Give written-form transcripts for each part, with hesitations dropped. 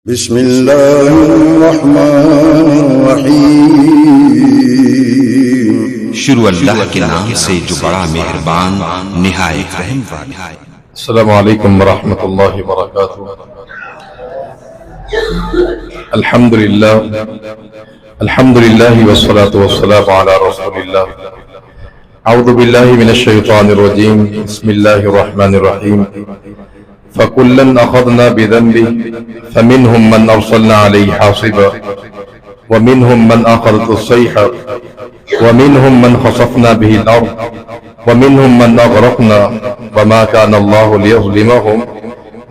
بسم اللہ الرحمن الرحیم۔ شروع اللہ کے نام سے جو بڑا مہربان نہایت رحم والا۔ السلام علیکم ورحمۃ اللہ وبرکاتہ۔ الحمدللہ والصلاة والسلام علی رسول اللہ۔ اعوذ باللہ من الشیطان الرجیم، بسم اللہ الرحمن الرحیم۔ فَكُلًّا أَخَذْنَا بِذَنبِهِ فَمِنْهُمْ مَنْ أَرْسَلْنَا عَلَيْهِ حَاصِبًا وَمِنْهُمْ مَنْ أَخَذَتْهُ الصَّيْحَةُ وَمِنْهُمْ مَنْ خَسَفْنَا بِهِ الْأَرْضَ وَمِنْهُمْ مَنْ أَغْرَقْنَا وَمَا كَانَ اللَّهُ لِيَظْلِمَهُمْ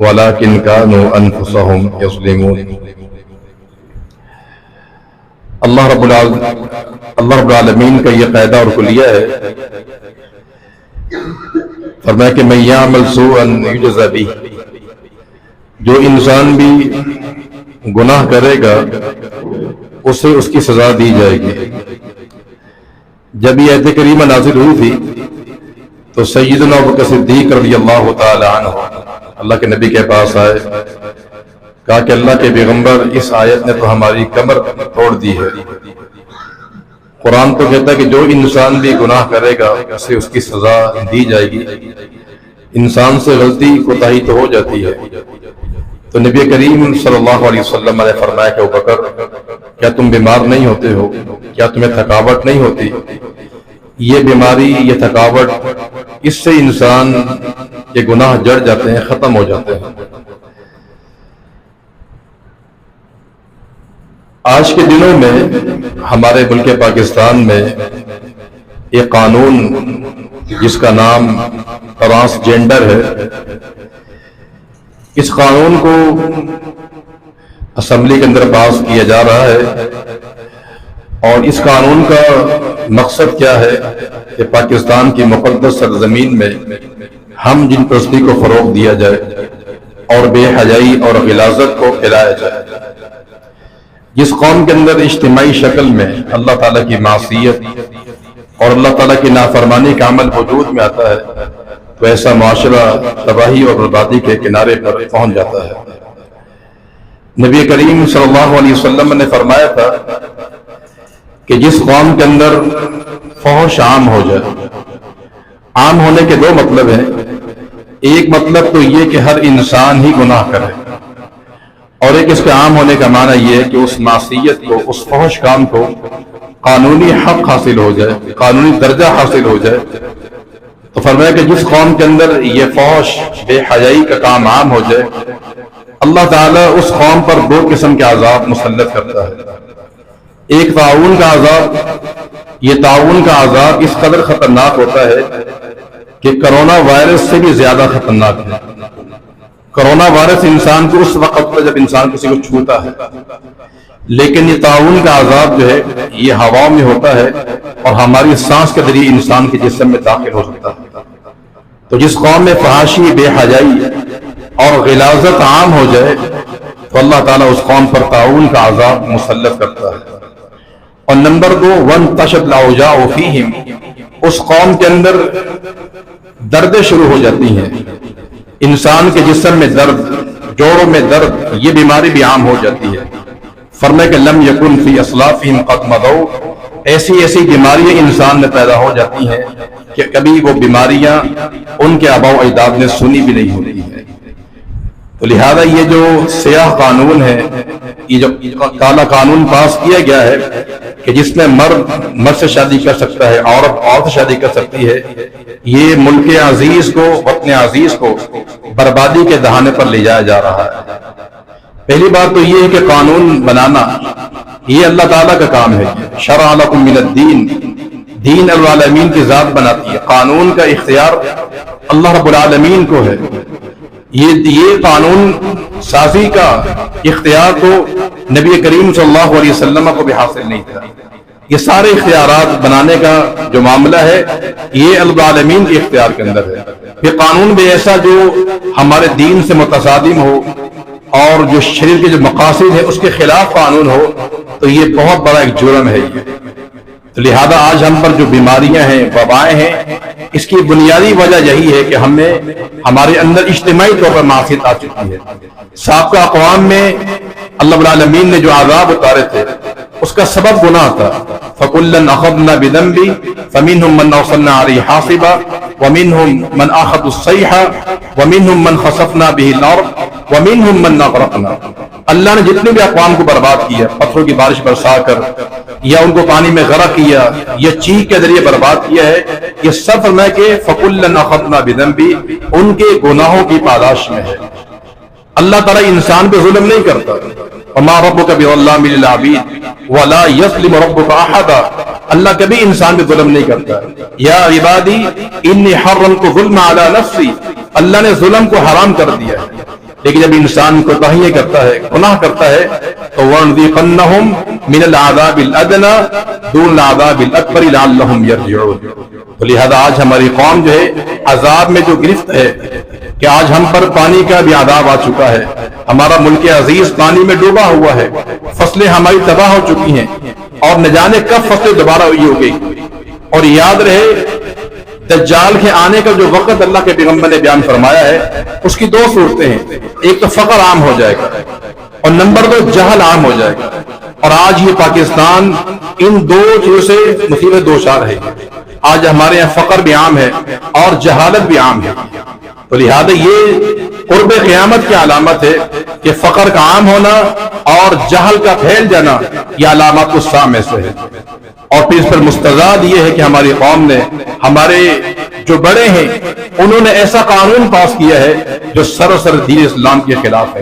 وَلَكِنْ كَانُوا أَنفُسَهُمْ يَظْلِمُونَ۔ اللہ رب العالمین کا یہ قاعدہ اور کلیہ ہے، فرمایا کہ من یعمل سوءا یجزا بہ، جو انسان بھی گناہ کرے گا اسے اس کی سزا دی جائے گی۔ جب یہ آیت کریمہ نازل ہوئی تھی تو سیدنا ابوبکر صدیق رضی اللہ تعالی عنہ اللہ کے نبی کے پاس آئے، کہا کہ اللہ کے پیغمبر، اس آیت نے تو ہماری کمر توڑ دی ہے۔ قرآن تو کہتا ہے کہ جو انسان بھی گناہ کرے گا اسے اس کی سزا دی جائے گی۔ انسان سے غلطی کوتاہی تو ہو جاتی ہے، تو نبی کریم صلی اللہ علیہ وسلم نے فرمایا کہ ابوبکر، کیا تم بیمار نہیں ہوتے ہو؟ کیا تمہیں تھکاوٹ نہیں ہوتی؟ یہ بیماری، یہ تھکاوٹ، اس سے انسان کے گناہ جڑ جاتے ہیں، ختم ہو جاتے ہیں۔ آج کے دنوں میں ہمارے ملک پاکستان میں ایک قانون جس کا نام ٹرانسجینڈر ہے، اس قانون کو اسمبلی کے اندر پاس کیا جا رہا ہے، اور اس قانون کا مقصد کیا ہے کہ پاکستان کی مقدس سرزمین میں ہم جن پرستی کو فروغ دیا جائے اور بے حیائی اور غلاظت کو پھیلایا جائے۔ جس قوم کے اندر اجتماعی شکل میں اللہ تعالیٰ کی معصیت اور اللہ تعالیٰ کی نافرمانی کا عمل وجود میں آتا ہے تو ایسا معاشرہ تباہی اور بربادی کے کنارے پر پہنچ جاتا ہے۔ نبی کریم صلی اللہ علیہ وسلم نے فرمایا تھا کہ جس قوم کے اندر فحش عام ہو جائے، عام ہونے کے دو مطلب ہیں۔ ایک مطلب تو یہ کہ ہر انسان ہی گناہ کرے، اور ایک اس کے عام ہونے کا معنی یہ ہے کہ اس معصیت کو، اس فحش کام کو قانونی حق حاصل ہو جائے، قانونی درجہ حاصل ہو جائے۔ تو فرمایا کہ جس قوم کے اندر یہ فحش بے حیائی کا کام عام ہو جائے، اللہ تعالیٰ اس قوم پر دو قسم کے عذاب مسلط کرتا ہے۔ ایک طاعون کا عذاب، یہ طاعون کا عذاب اس قدر خطرناک ہوتا ہے کہ کرونا وائرس سے بھی زیادہ خطرناک ہے۔ کرونا وائرس انسان کو اس وقت پر جب انسان کسی کو چھوتا ہے، لیکن یہ طاعون کا عذاب جو ہے یہ ہوا میں ہوتا ہے اور ہماری سانس کے ذریعے انسان کے جسم میں داخل ہو سکتا ہے۔ تو جس قوم میں فحاشی، بے حیائی اور غلاظت عام ہو جائے تو اللہ تعالیٰ اس قوم پر طاعون کا عذاب مسلط کرتا ہے۔ اور نمبر دو، وانتشرت الاوجاع فیہم، اس قوم کے اندر دردیں شروع ہو جاتی ہیں۔ انسان کے جسم میں درد، جوڑوں میں درد، یہ بیماری بھی عام ہو جاتی ہے۔ فرمایا کہ لم یکن فی اسلافہم قد مضوا، ایسی بیماریاں انسان میں پیدا ہو جاتی ہیں کہ کبھی وہ بیماریاں ان کے آباء و اجداد نے سنی بھی نہیں ہوتی ہیں۔ تو لہذا یہ جو سیاہ قانون ہے، یہ جو کالا قانون پاس کیا گیا ہے کہ جس میں مرد سے شادی کر سکتا ہے، عورت سے شادی کر سکتی ہے، یہ ملک عزیز کو، وطن عزیز کو بربادی کے دہانے پر لے جایا جا رہا ہے۔ پہلی بات تو یہ ہے کہ قانون بنانا یہ اللہ تعالیٰ کا کام ہے۔ شرع لکم من الدین، دین العالمین کی ذات بناتی ہے، قانون کا اختیار اللہ رب العالمین کو ہے۔ یہ قانون سازی کا اختیار تو نبی کریم صلی اللہ علیہ وسلم کو بھی حاصل نہیں تھا۔ یہ سارے اختیارات بنانے کا جو معاملہ ہے یہ العالمین کے اختیار کے اندر ہے۔ یہ قانون بھی ایسا جو ہمارے دین سے متصادم ہو اور جو شریر کے جو مقاصد ہے اس کے خلاف قانون ہو تو یہ بہت بڑا ایک جرم ہے۔ تو لہذا آج ہم پر جو بیماریاں ہیں، وبائیں ہیں، اس کی بنیادی وجہ یہی ہے کہ ہمارے اندر اجتماعی طور پر معصیت آ چکی ہے۔ سابقہ اقوام میں اللہ رب العالمین نے جو عذاب اتارے تھے اس کا سبب گناہ تھا. فَكُلًّا أَخَذْنَا بِذَنبِهِ فَمِنْهُمْ مَنْ أَرْسَلْنَا عَلَيْهِ حَاصِبًا وَمِنْهُمْ مَنْ أَخَذَتْهُ الصَّيْحَةُ وَمِنْهُمْ مَنْ خَسَفْنَا بِهِ الْأَرْضَ وَمِنْهُمْ مَنْ أَغْرَقْنَا. اللہ نے جتنے بھی اقوام کو برباد کیا، پتھروں کی بارش برسا کر یا ان کو پانی میں غرق کیا یا چیخ کے ذریعے برباد کیا ہے، یہ سب فرمایا کہ فَكُلًّا أَخَذْنَا بِذَنبِهِ ان کے گناہوں کی پاداش میں ہے. اللہ تعالیٰ انسان پہ ظلم نہیں کرتا. وَمَا رَبُّكَ بِظَلَّامٍ لِّلْعَبِيدِ وَلَا يَظْلِمُ رَبُّكَ أَحَدًا. اللہ کبھی انسان پہ ظلم نہیں کرتا. یا عبادی انی حرمت الظلم علی نفسی، اللہ نے ظلم کو حرام کر دیا ہے. لیکن جب انسان کوتاہیاں کرتا ہے، گناہ کرتا ہے، تو وَنُذِيقَنَّهُمْ مِنَ الْعَذَابِ الْأَدْنَىٰ دُونَ الْعَذَابِ الْأَكْبَرِ لَعَلَّهُمْ يَرْجِعُونَ. تو لہذا آج ہماری قوم جو ہے عذاب میں جو گرفت ہے کہ آج ہم پر پانی کا بھی عذاب آ چکا ہے، ہمارا ملک عزیز پانی میں ڈوبا ہوا ہے، فصلیں ہماری تباہ ہو چکی ہیں اور نہ جانے کب فصلیں دوبارہ ہوئی ہوگی. اور یاد رہے دجال کے آنے کا جو وقت اللہ کے پیغمبر نے بیان فرمایا ہے، اس کی دو صورتیں ہیں. ایک تو فقر عام ہو جائے گا اور نمبر 2 جہل عام ہو جائے گا. اور آج یہ پاکستان ان دو چیزوں سے مصیبت دوچار ہے. آج ہمارے یہاں فقر بھی عام ہے اور جہالت بھی عام ہے. تو لہذا یہ قرب قیامت کی علامت ہے کہ فقر کا عام ہونا اور جہل کا پھیل جانا یہ علامات الساعہ میں سے ہے. اور پھر اس پر مستزاد یہ ہے کہ ہماری قوم نے، ہمارے جو بڑے ہیں، انہوں نے ایسا قانون پاس کیا ہے جو سراسر دین اسلام کے خلاف ہے.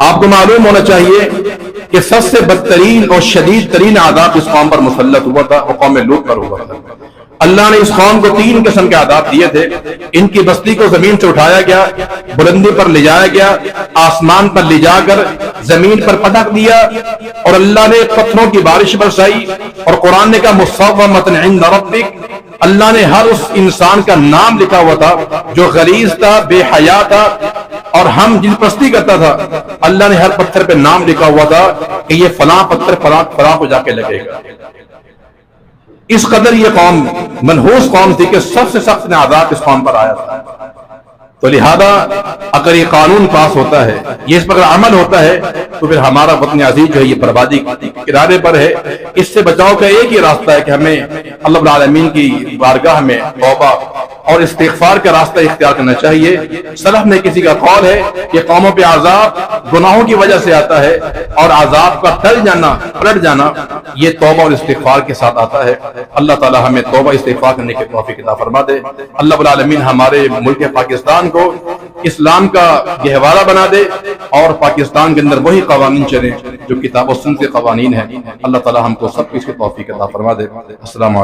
آپ کو معلوم ہونا چاہیے کہ سب سے بدترین اور شدید ترین عذاب اس قوم پر مسلط ہوا تھا وہ قوم لوط پر ہوا تھا. اللہ نے اس قوم کو 3 قسم کے عذاب دیے تھے. ان کی بستی کو زمین سے اٹھایا گیا، بلندی پر لے جایا گیا، آسمان پر لے جا کر زمین پر پٹک دیا، اور اللہ نے پتھروں کی بارش برسائی. اور قرآن نے کہا مصومۃ عند ربک، اللہ نے ہر اس انسان کا نام لکھا ہوا تھا جو غلیظ تھا، بے حیا تھا اور ہم جن پرستی کرتا تھا. اللہ نے ہر پتھر پہ نام لکھا ہوا تھا کہ یہ فلاں پتھر فلاں کو جا کے لگے گا. اس قدر یہ قوم منحوس قوم تھی کہ سب سے سخت عذاب اس قوم پر آیا تھا. تو لہذا اگر یہ قانون پاس ہوتا ہے، یہ اس پر عمل ہوتا ہے، تو پھر ہمارا وطن عزیز جو ہے یہ بربادی کے کنارے پر ہے. اس سے بچاؤ کا ایک ہی راستہ ہے کہ ہمیں اللہ رب العالمین کی بارگاہ میں توبہ اور استغفار کا راستہ اختیار کرنا چاہیے. سلف میں کسی کا قول ہے کہ قوموں پہ عذاب گناہوں کی وجہ سے آتا ہے، اور عذاب کا ٹل جانا، پلٹ جانا، یہ توبہ اور استغفار کے ساتھ آتا ہے. اللہ تعالی ہمیں توبہ استغفار کرنے کی توفیق عطا فرما دے. اللہ رب العالمین ہمارے ملک پاکستان کو اسلام کا گہوارہ بنا دے اور پاکستان کے اندر وہی قوانین چلیں جو کتاب و سنت کے قوانین ہیں. اللہ تعالی ہم کو سب کو اس کی توفیق عطا فرما دے. السلام علیکم.